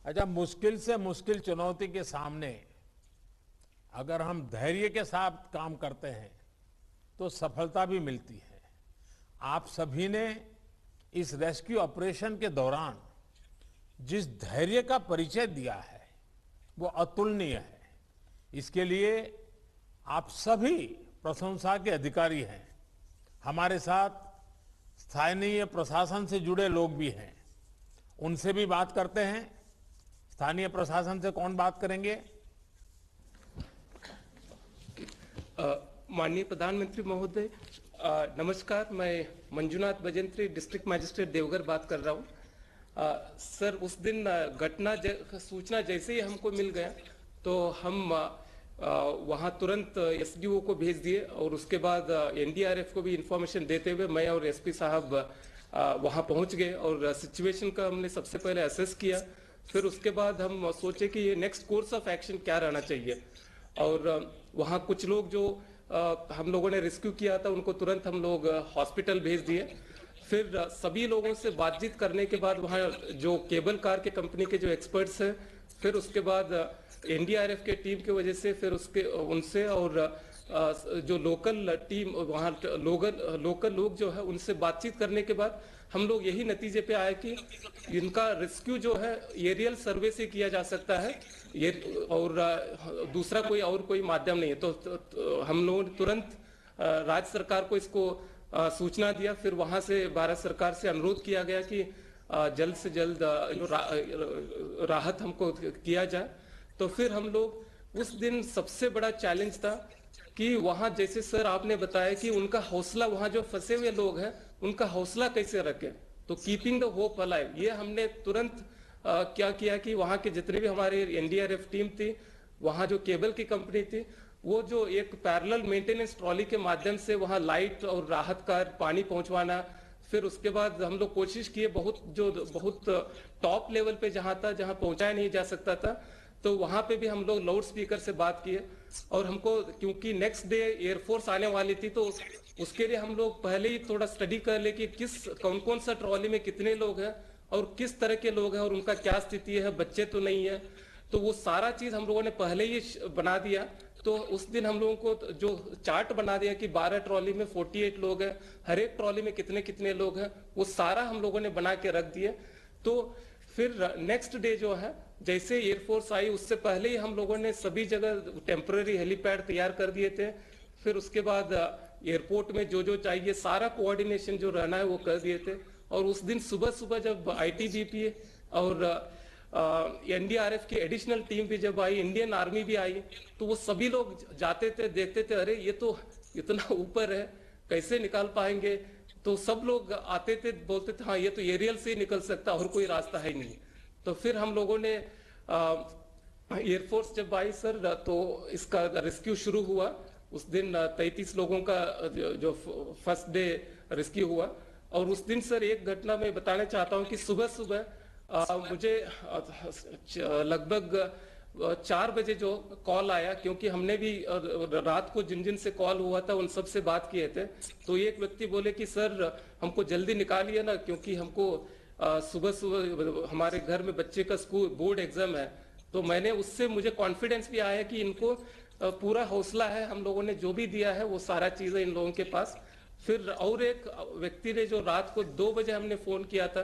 अच्छा, मुश्किल से मुश्किल चुनौती के सामने अगर हम धैर्य के साथ काम करते हैं तो सफलता भी मिलती है। आप सभी ने इस रेस्क्यू ऑपरेशन के दौरान जिस धैर्य का परिचय दिया है वो अतुलनीय है। इसके लिए आप सभी प्रशंसा के अधिकारी हैं। हमारे साथ स्थानीय प्रशासन से जुड़े लोग भी हैं, उनसे भी बात करते हैं। स्थानीय प्रशासन से कौन बात करेंगे? माननीय प्रधानमंत्री महोदय, नमस्कार। मैं मंजुनाथ बजंत्री, डिस्ट्रिक्ट मजिस्ट्रेट देवघर बात कर रहा हूँ। सर, उस दिन घटना सूचना जैसे ही हमको मिल गया तो हम वहां तुरंत एसडीओ को भेज दिए और उसके बाद एनडीआरएफ को भी इंफॉर्मेशन देते हुए मैं और एसपी साहब वहां पहुंच गए और सिचुएशन का हमने सबसे पहले असेस किया। फिर उसके बाद हम सोचे कि ये नेक्स्ट कोर्स ऑफ एक्शन क्या रहना चाहिए और वहां कुछ लोग जो हम लोगों ने रेस्क्यू किया था उनको तुरंत हम लोग हॉस्पिटल भेज दिए। फिर सभी लोगों से बातचीत करने के बाद वहाँ जो केबल कार के कंपनी के जो एक्सपर्ट्स हैं, फिर उसके बाद एनडीआरएफ के टीम की वजह से फिर उनसे और जो लोकल टीम वहाँ लोकल लोग जो है उनसे बातचीत करने के बाद हम लोग यही नतीजे पे आए कि इनका रेस्क्यू जो है एरियल सर्वे से किया जा सकता है ये और दूसरा कोई माध्यम नहीं है। तो हम लोगों ने तुरंत राज्य सरकार को इसको सूचना दिया। फिर वहां से भारत सरकार से अनुरोध किया गया कि जल्द से जल्द राहत हमको किया जाए। तो फिर हम लोग उस दिन सबसे बड़ा चैलेंज था कि वहां जैसे सर आपने बताया कि उनका हौसला, वहां जो फंसे हुए लोग हैं उनका हौसला कैसे रखें, तो कीपिंग द होप अलाइव, ये हमने तुरंत क्या किया कि वहां के जितने भी हमारे एनडीआरएफ टीम थी, वहां जो केबल की कंपनी थी, वो जो एक पैरेलल मेंटेनेंस ट्रॉली के माध्यम से वहां लाइट और राहत कार पानी पहुंचवाना। फिर उसके बाद हम लोग कोशिश किए बहुत टॉप लेवल पे जहां था, जहां पहुंचाया नहीं जा सकता था, तो वहां पे भी हम लोग लाउड स्पीकर से बात किए। और हमको क्योंकि नेक्स्ट डे एयरफोर्स आने वाली थी तो उसके लिए हम लोग पहले ही थोड़ा स्टडी कर ले कि कौन कौन सा ट्रॉली में कितने लोग हैं और किस तरह के लोग हैं और उनका क्या स्थिति है, बच्चे तो नहीं है, तो वो सारा चीज हम लोगों ने पहले ही बना दिया। तो उस दिन हम लोगों को जो चार्ट बना दिया कि 12 ट्रॉली में 48 लोग हैं, हर एक ट्रॉली में कितने कितने लोग हैं, वो सारा हम लोगों ने बना के रख दिए। तो फिर नेक्स्ट डे जो है जैसे एयरफोर्स आई उससे पहले ही हम लोगों ने सभी जगह टेम्पररी हेलीपैड तैयार कर दिए थे। फिर उसके बाद एयरपोर्ट में जो चाहिए सारा कोऑर्डिनेशन जो रहना है वो कर दिए थे। और उस दिन सुबह सुबह जब आईटीबीपी और एनडीआरएफ की एडिशनल टीम भी जब आई, इंडियन आर्मी भी आई, तो वो सभी लोग जाते थे, देखते थे, अरे ये तो इतना ऊपर है, कैसे निकाल पाएंगे। तो सब लोग आते थे, बोलते थे हाँ ये तो एरियल से ही निकल सकता, और कोई रास्ता है नहीं। तो फिर हम लोगों ने एयरफोर्स जब आई सर तो इसका रेस्क्यू शुरू हुआ। उस दिन 33 लोगों का जो फर्स्ट डे रेस्क्यू हुआ। और उस दिन सर एक घटना मैं बताना चाहता हूँ कि सुबह सुबह मुझे लगभग 4 बजे जो कॉल आया, क्योंकि हमने भी रात को जिन जिन से कॉल हुआ था उन सब से बात किए थे, तो एक व्यक्ति बोले कि सर हमको जल्दी निकालिए ना, क्योंकि हमको सुबह सुबह हमारे घर में बच्चे का स्कूल बोर्ड एग्जाम है। तो मैंने उससे मुझे कॉन्फिडेंस भी आया कि इनको पूरा हौसला है, हम लोगों ने जो भी दिया है वो सारा चीजें इन लोगों के पास। फिर और एक व्यक्ति ने जो रात को 2 बजे हमने फोन किया था,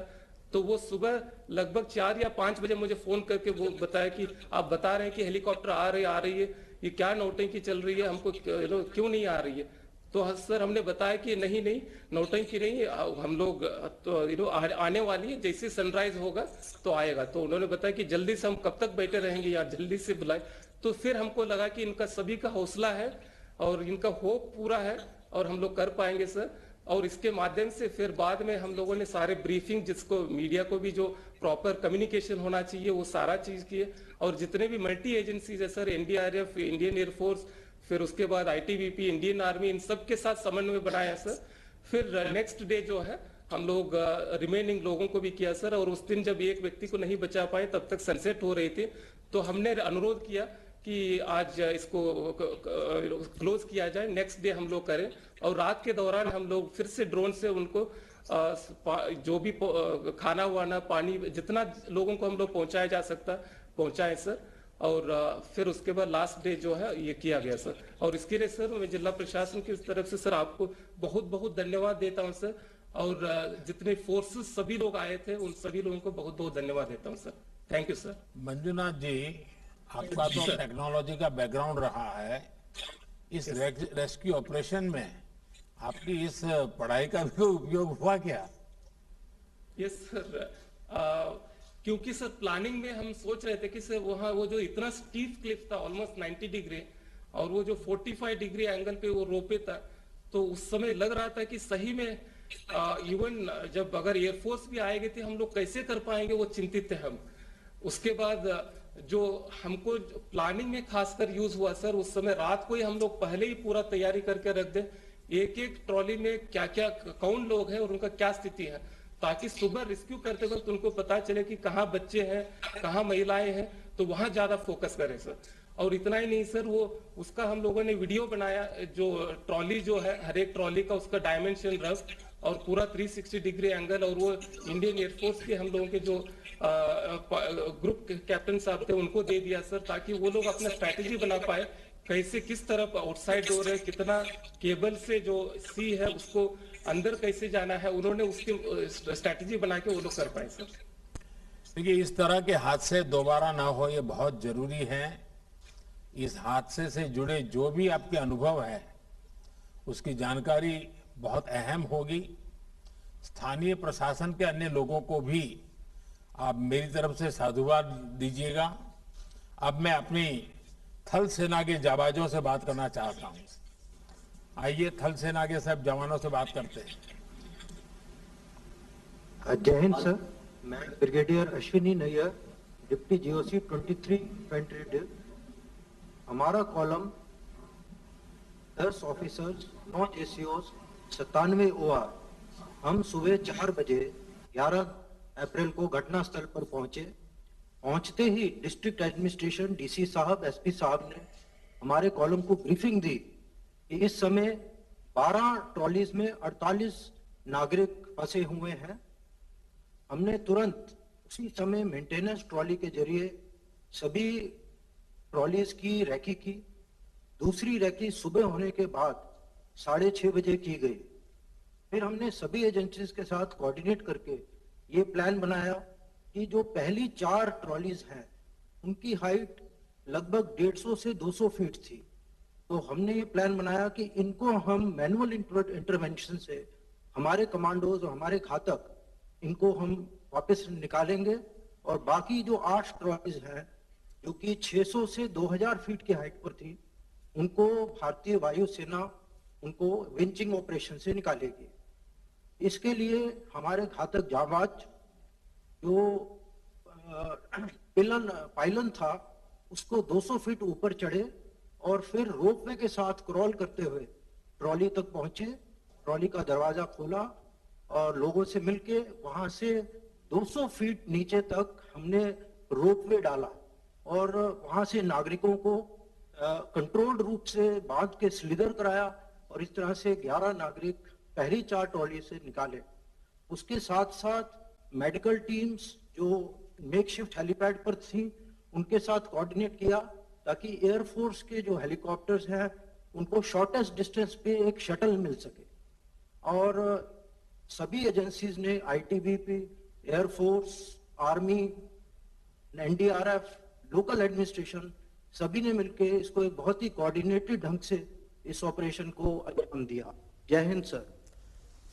तो वो सुबह लगभग 4 या 5 बजे मुझे फोन करके वो बताया कि आप बता रहे हैं कि हेलीकॉप्टर आ रही है, ये क्या नौटंकी चल रही है, हमको क्यों नहीं आ रही है। तो सर हमने बताया कि नहीं नौटंकी नहीं, हम लोग तो आने वाली है, जैसे सनराइज होगा तो आएगा। तो उन्होंने बताया कि जल्दी से, हम कब तक बैठे रहेंगे यार, जल्दी से बुलाए। तो फिर हमको लगा कि इनका सभी का हौसला है और इनका होप पूरा है और हम लोग कर पाएंगे सर। और इसके माध्यम से फिर बाद में हम लोगों ने सारे ब्रीफिंग, जिसको मीडिया को भी जो प्रॉपर कम्युनिकेशन होना चाहिए वो सारा चीज किए। और जितने भी मल्टी एजेंसीज है सर, एनडीआरएफ, इंडियन एयरफोर्स, फिर उसके बाद आईटीबीपी, इंडियन आर्मी, इन सब के साथ समन्वय बनाया सर। फिर नेक्स्ट डे जो है हम लोग रिमेनिंग लोगों को भी किया सर। और उस दिन जब एक व्यक्ति को नहीं बचा पाए, तब तक सनसेट हो रही थी, तो हमने अनुरोध किया कि आज इसको क्लोज किया जाए, नेक्स्ट डे हम लोग करें। और रात के दौरान हम लोग फिर से ड्रोन से उनको जो भी खाना वाना, पानी, जितना लोगों को हम लोग पहुंचाया जा सकता पहुंचाए सर। और फिर उसके बाद लास्ट डे जो है ये किया गया सर। और इसके लिए सर मैं जिला प्रशासन की तरफ से सर आपको बहुत बहुत धन्यवाद देता हूं सर। और जितने फोर्सेस सभी लोग आए थे उन सभी लोगों को बहुत बहुत धन्यवाद देता हूं सर। Thank you sir. Manjunath ji, आपका तो टेक्नोलॉजी का बैकग्राउंड रहा है, इस रेस्क्यू ऑपरेशन में आपकी इस पढ़ाई का भी उपयोग हुआ क्या? यस सर, क्योंकि सर प्लानिंग में हम सोच रहे थे कि सर वहाँ वो जो इतना स्टीफ क्लिफ था ऑलमोस्ट 90 डिग्री, और वो जो 45 डिग्री एंगल पे वो रोपे था, तो उस समय लग रहा था कि सही में इवन जब अगर एयरफोर्स भी आएगी थी हम लोग कैसे कर पाएंगे, वो चिंतित थे हम। उसके बाद जो हमको प्लानिंग में खासकर यूज हुआ सर, उस समय रात को ही हम लोग पहले ही पूरा तैयारी करके रख दे, एक एक ट्रॉली में क्या क्या कौन लोग हैं और उनका क्या स्थिति है, ताकि सुबह रेस्क्यू करते वक्त उनको पता चले कि कहाँ बच्चे हैं, कहाँ महिलाएं हैं, तो वहां ज्यादा फोकस करें सर। और इतना ही नहीं सर, वो उसका हम लोगों ने वीडियो बनाया, जो ट्रॉली जो है हर एक ट्रॉली का उसका डायमेंशन रफ और पूरा 360 डिग्री एंगल, और वो इंडियन एयरफोर्स के हम लोगों के जो ग्रुप कैप्टन साहब थे उनको दे दिया सर, ताकि वो लोग अपना स्ट्रैटेजी बना पाए, कैसे किस तरफ आउटसाइड डोर है, कितना केबल से जो सी है उसको अंदर कैसे जाना है, उन्होंने उसकी स्ट्रैटेजी बना के वो लोग कर पाए सर। देखिए, इस तरह के हादसे दोबारा ना हो ये बहुत जरूरी है। इस हादसे से जुड़े जो भी आपके अनुभव है उसकी जानकारी बहुत अहम होगी। स्थानीय प्रशासन के अन्य लोगों को भी आप मेरी तरफ से साधुवाद दीजिएगा। अब मैं अपनी थल सेना के जाबाजों से बात करना चाहता हूं। आइए थल सेना के सब जवानों से बात करते हैं। जय हिंद सर, मैं brigadier Ashwini Nair, deputy GOC 23 infantry div. हमारा कॉलम 10 ऑफिसर्स, 9 जेसीओस, 97 ओआर। हम सुबह 4 बजे 11 अप्रैल को घटनास्थल पर पहुंचे। पहुंचते ही डिस्ट्रिक्ट एडमिनिस्ट्रेशन, डीसी साहब, एसपी साहब ने हमारे कॉलम को ब्रीफिंग दी कि इस समय 12 ट्रॉलीज में 48 नागरिक फंसे हुए हैं। हमने तुरंत उसी समय मेंटेनेंस ट्रॉली के जरिए सभी ट्रॉलीज की रैकी की। दूसरी रैकी सुबह होने के बाद 6:30 बजे की गई। फिर हमने सभी एजेंसीज के साथ कोऑर्डिनेट करके ये प्लान बनाया कि जो पहली 4 ट्रॉलीज हैं उनकी हाइट लगभग 150 से 200 फीट थी। तो हमने ये प्लान बनाया कि इनको हम मैनुअल इंटरवेंशन से, हमारे कमांडोज और हमारे घातक, इनको हम वापस निकालेंगे। और बाकी जो 8 ट्रॉलीज हैं जो कि 600 से 2000 फीट की हाइट पर थी, उनको भारतीय वायुसेना उनको विंचिंग ऑपरेशन से निकालेगी। इसके लिए हमारे घातक जाबाज जो पाइलन था उसको 200 फीट ऊपर चढ़े और फिर रोपवे के साथ क्रॉल करते हुए ट्रॉली तक पहुंचे। ट्रॉली का दरवाजा खोला और लोगों से मिलके वहां से 200 फीट नीचे तक हमने रोपवे डाला और वहां से नागरिकों को कंट्रोल्ड रूप से बांध के स्लिदर कराया और इस तरह से 11 नागरिक पहली 4 ट्रॉली से निकाले। उसके साथ साथ मेडिकल टीम्स जो मेकशिफ्ट हेलीपैड पर थी उनके साथ कोऑर्डिनेट किया ताकि एयरफोर्स के जो हेलीकॉप्टर्स हैं उनको शॉर्टेस्ट डिस्टेंस पे एक शटल मिल सके। और सभी एजेंसीज ने, ITBP, air force, army, NDRF, local administration, सभी ने मिलकर इसको एक बहुत ही कोऑर्डिनेटेड ढंग से इस ऑपरेशन को अंजाम दिया। जय हिंद सर।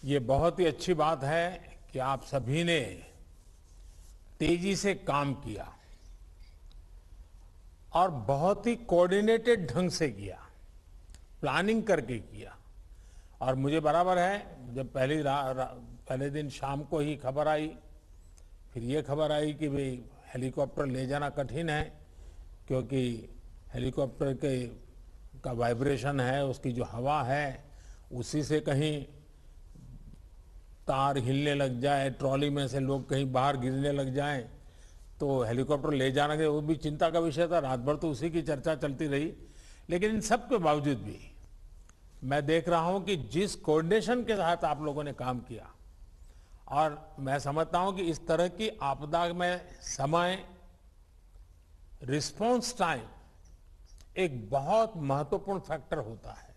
ये बहुत ही अच्छी बात है कि आप सभी ने तेजी से काम किया और बहुत ही कोऑर्डिनेटेड ढंग से किया, प्लानिंग करके किया। और मुझे बराबर है, जब पहले दिन शाम को ही खबर आई, फिर ये खबर आई कि भाई हेलीकॉप्टर ले जाना कठिन है क्योंकि हेलीकॉप्टर का वाइब्रेशन है, उसकी जो हवा है उसी से कहीं तार हिलने लग जाए, ट्रॉली में से लोग कहीं बाहर गिरने लग जाएं, तो हेलीकॉप्टर ले जाना के वो भी चिंता का विषय था। रात भर तो उसी की चर्चा चलती रही। लेकिन इन सब के बावजूद भी मैं देख रहा हूं कि जिस कोऑर्डिनेशन के साथ आप लोगों ने काम किया, और मैं समझता हूं कि इस तरह की आपदा में समय, रिस्पॉन्स टाइम एक बहुत महत्वपूर्ण फैक्टर होता है।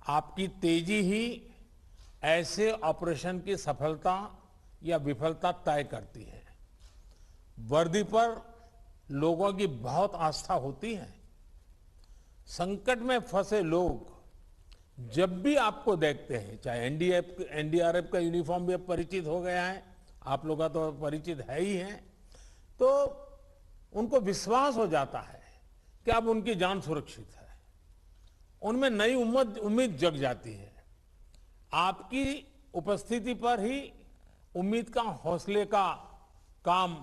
आपकी तेजी ही ऐसे ऑपरेशन की सफलता या विफलता तय करती है। वर्दी पर लोगों की बहुत आस्था होती है। संकट में फंसे लोग जब भी आपको देखते हैं, चाहे एनडीआरएफ का यूनिफॉर्म भी अब परिचित हो गया है, आप लोगों का तो परिचित है ही है, तो उनको विश्वास हो जाता है कि अब उनकी जान सुरक्षित है। उनमें नई उम्मीद जग जाती है। आपकी उपस्थिति पर ही उम्मीद का, हौसले का काम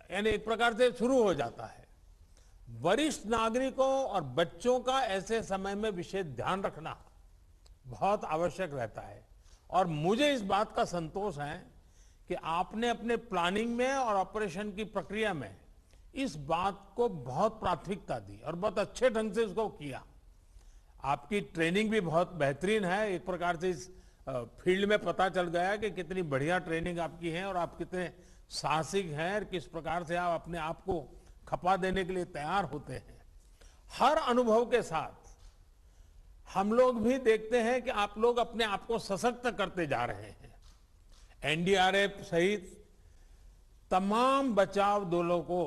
यानी एक प्रकार से शुरू हो जाता है। वरिष्ठ नागरिकों और बच्चों का ऐसे समय में विशेष ध्यान रखना बहुत आवश्यक रहता है। और मुझे इस बात का संतोष है कि आपने अपने प्लानिंग में और ऑपरेशन की प्रक्रिया में इस बात को बहुत प्राथमिकता दी और बहुत अच्छे ढंग से उसको किया। आपकी ट्रेनिंग भी बहुत बेहतरीन है। एक प्रकार से इस फील्ड में पता चल गया कि कितनी बढ़िया ट्रेनिंग आपकी है और आप कितने साहसिक हैं और किस प्रकार से आप अपने आप को खपा देने के लिए तैयार होते हैं। हर अनुभव के साथ हम लोग भी देखते हैं कि आप लोग अपने आप को सशक्त करते जा रहे हैं। एनडीआरएफ सहित तमाम बचाव दलों को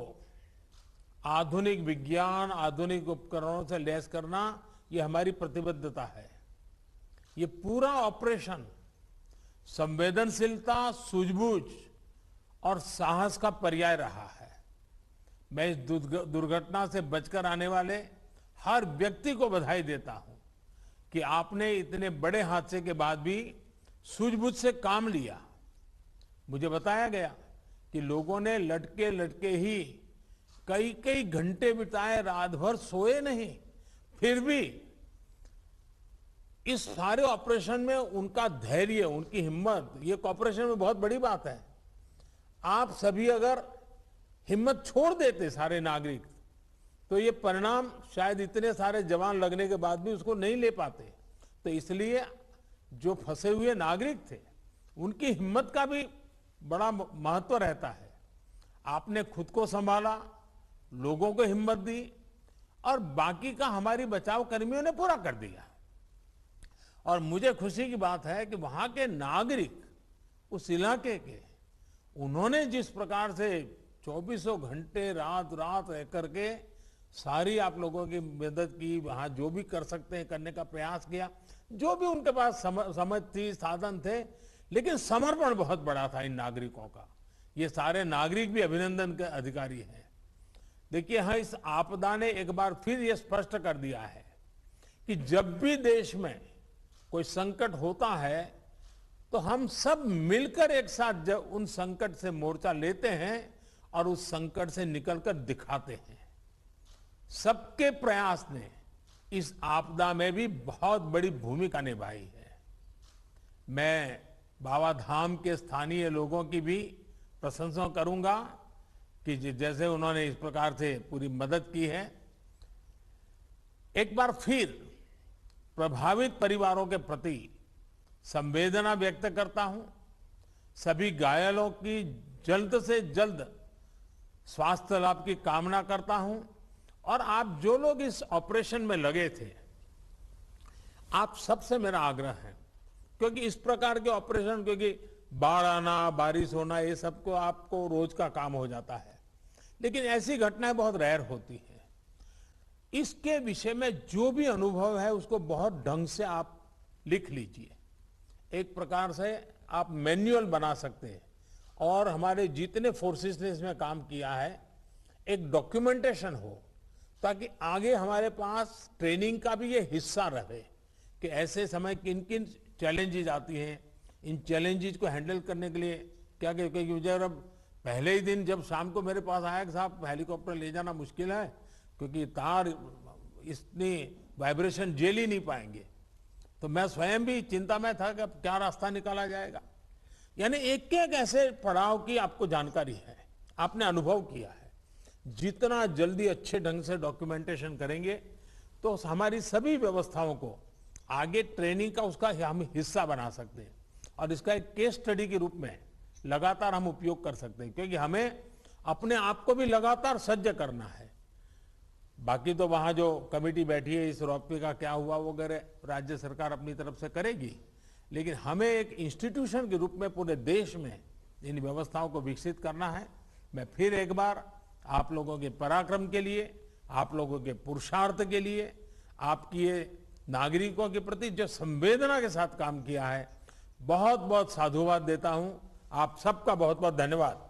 आधुनिक विज्ञान, आधुनिक उपकरणों से लैस करना, ये हमारी प्रतिबद्धता है। ये पूरा ऑपरेशन संवेदनशीलता, सूझबूझ और साहस का पर्याय रहा है। मैं इस दुर्घटना से बचकर आने वाले हर व्यक्ति को बधाई देता हूं कि आपने इतने बड़े हादसे के बाद भी सूझबूझ से काम लिया। मुझे बताया गया कि लोगों ने लटके लटके ही कई कई घंटे बिताए, रात भर सोए नहीं, फिर भी इस सारे ऑपरेशन में उनका धैर्य, उनकी हिम्मत, ये ऑपरेशन में बहुत बड़ी बात है। आप सभी अगर हिम्मत छोड़ देते सारे नागरिक, तो ये परिणाम शायद इतने सारे जवान लगने के बाद भी उसको नहीं ले पाते। तो इसलिए जो फंसे हुए नागरिक थे, उनकी हिम्मत का भी बड़ा महत्व रहता है। आपने खुद को संभाला, लोगों को हिम्मत दी और बाकी का हमारी बचाव कर्मियों ने पूरा कर दिया। और मुझे खुशी की बात है कि वहां के नागरिक, उस इलाके के, उन्होंने जिस प्रकार से 24 घंटे रात रात रह करके सारी आप लोगों की मदद की, वहां जो भी कर सकते हैं करने का प्रयास किया, जो भी उनके पास समझ थी, साधन थे, लेकिन समर्पण बहुत बड़ा था इन नागरिकों का। ये सारे नागरिक भी अभिनंदन के अधिकारी हैं। देखिए, हाँ, इस आपदा ने एक बार फिर ये स्पष्ट कर दिया है कि जब भी देश में कोई संकट होता है तो हम सब मिलकर एक साथ जब उन संकट से मोर्चा लेते हैं और उस संकट से निकलकर दिखाते हैं। सबके प्रयास ने इस आपदा में भी बहुत बड़ी भूमिका निभाई है। मैं बाबा धाम के स्थानीय लोगों की भी प्रशंसा करूंगा कि जैसे उन्होंने इस प्रकार से पूरी मदद की है। एक बार फिर प्रभावित परिवारों के प्रति संवेदना व्यक्त करता हूं। सभी घायलों की जल्द से जल्द स्वास्थ्य लाभ की कामना करता हूं। और आप जो लोग इस ऑपरेशन में लगे थे, आप सबसे मेरा आग्रह है, क्योंकि इस प्रकार के ऑपरेशन, क्योंकि बाढ़ आना, बारिश होना, ये सबको आपको रोज का काम हो जाता है, लेकिन ऐसी घटनाएं बहुत रेयर होती हैं। इसके विषय में जो भी अनुभव है उसको बहुत ढंग से आप लिख लीजिए। एक प्रकार से आप मैनुअल बना सकते हैं। और हमारे जितने फोर्सेस ने इसमें काम किया है, एक डॉक्यूमेंटेशन हो, ताकि आगे हमारे पास ट्रेनिंग का भी ये हिस्सा रहे कि ऐसे समय किन किन चैलेंजेस आती हैं, इन चैलेंजेस को हैंडल करने के लिए क्या, क्योंकि मुझे अब पहले ही दिन जब शाम को मेरे पास आया कि साहब हेलीकॉप्टर ले जाना मुश्किल है, क्योंकि तार इतनी वाइब्रेशन झेल ही नहीं पाएंगे, तो मैं स्वयं भी चिंता में था कि अब क्या रास्ता निकाला जाएगा। यानी एक एक ऐसे पड़ाव की आपको जानकारी है, आपने अनुभव किया है। जितना जल्दी अच्छे ढंग से डॉक्यूमेंटेशन करेंगे तो हमारी सभी व्यवस्थाओं को आगे ट्रेनिंग का उसका हम हिस्सा बना सकते हैं और इसका एक केस स्टडी के रूप में लगातार हम उपयोग कर सकते हैं, क्योंकि हमें अपने आप को भी लगातार सज्ज करना है। बाकी तो वहां जो कमेटी बैठी है, इस रोपवे का क्या हुआ वगैरह राज्य सरकार अपनी तरफ से करेगी, लेकिन हमें एक इंस्टीट्यूशन के रूप में पूरे देश में इन व्यवस्थाओं को विकसित करना है। मैं फिर एक बार आप लोगों के पराक्रम के लिए, आप लोगों के पुरुषार्थ के लिए, आपकी ये नागरिकों के प्रति जो संवेदना के साथ काम किया है, बहुत बहुत साधुवाद देता हूं। आप सबका बहुत बहुत धन्यवाद।